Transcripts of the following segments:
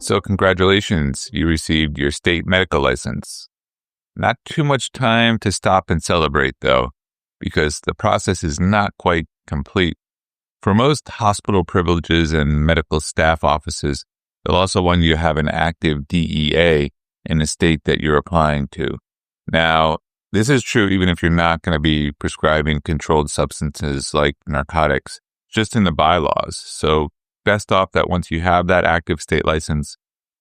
So congratulations, you received your state medical license. Not too much time to stop and celebrate though, because the process is not quite complete. For most hospital privileges and medical staff offices, they'll also want you to have an active DEA in the state that you're applying to. Now, this is true even if you're not going to be prescribing controlled substances like narcotics, just in the bylaws. So best off that once you have that active state license,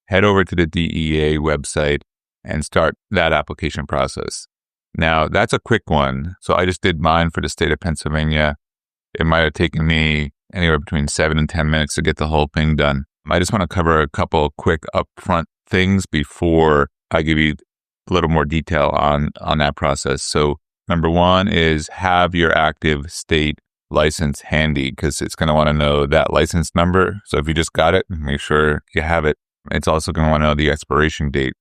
head over to the DEA website and start that application process. Now, that's a quick one. So I just did mine for the state of Pennsylvania. It might have taken me anywhere between 7 and 10 minutes to get the whole thing done. I just want to cover a couple quick upfront things before I give you a little more detail on that process. So number one is have your active state license handy, because it's going to want to know that license number. So if you just got it, make sure you have it. It's also going to want to know the expiration date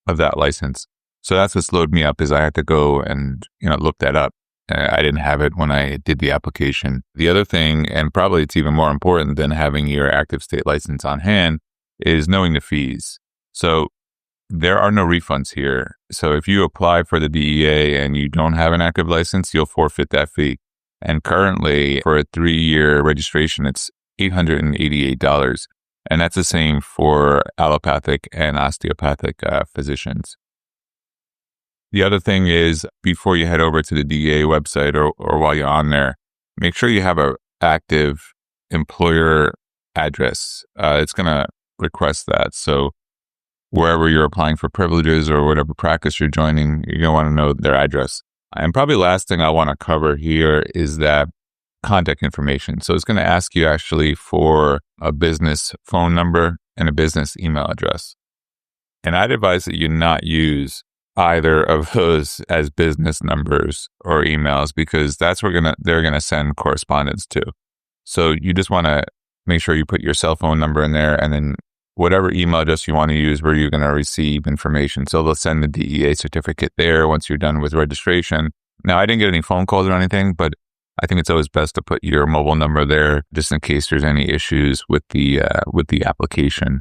of that license. So that's what slowed me up, is I had to go and look that up. I didn't have it when I did the application. The other thing, and probably it's even more important than having your active state license on hand, is knowing the fees. So there are no refunds here. So if you apply for the DEA and you don't have an active license, you'll forfeit that fee. And currently, for a 3-year registration, it's $888. And that's the same for allopathic and osteopathic physicians. The other thing is, before you head over to the DEA website or while you're on there, make sure you have an active employer address. It's going to request that. So wherever you're applying for privileges or whatever practice you're joining, you're going to want to know their address. And probably last thing I want to cover here is that contact information. So it's going to ask you actually for a business phone number and a business email address. And I'd advise that you not use either of those as business numbers or emails, because that's where they're going to send correspondence to. So you just want to make sure you put your cell phone number in there, and then whatever email address you want to use where you're going to receive information. So they'll send the DEA certificate there once you're done with registration. Now, I didn't get any phone calls or anything, but I think it's always best to put your mobile number there just in case there's any issues with the application.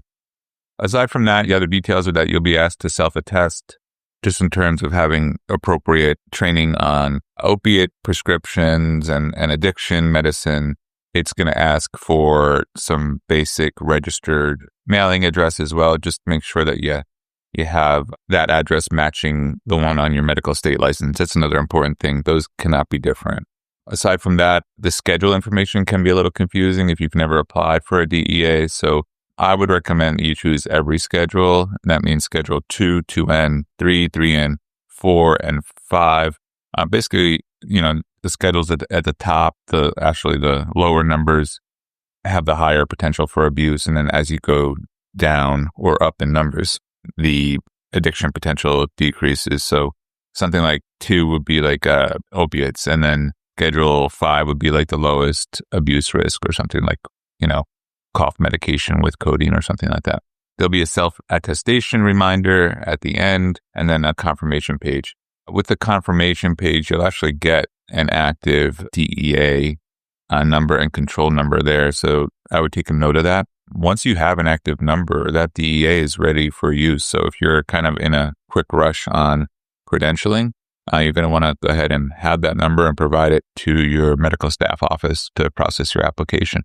Aside from that, the other details are that you'll be asked to self-attest, just in terms of having appropriate training on opiate prescriptions and addiction medicine. It's going to ask for some basic registered mailing address as well. Just make sure that you have that address matching the one on your medical state license. That's another important thing. Those cannot be different. Aside from that, the schedule information can be a little confusing if you've never applied for a DEA. So I would recommend you choose every schedule. That means schedule 2, 2N, 3, 3N, 4, and 5. Basically, the schedules at the top, the lower numbers have the higher potential for abuse. And then as you go down or up in numbers, the addiction potential decreases. So something like 2 would be like opiates. And then schedule 5 would be like the lowest abuse risk, or something like, cough medication with codeine or something like that. There'll be a self-attestation reminder at the end, and then a confirmation page. With the confirmation page, you'll actually get an active DEA number and control number there. So I would take a note of that. Once you have an active number, that DEA is ready for use. So if you're kind of in a quick rush on credentialing, you're going to want to go ahead and have that number and provide it to your medical staff office to process your application.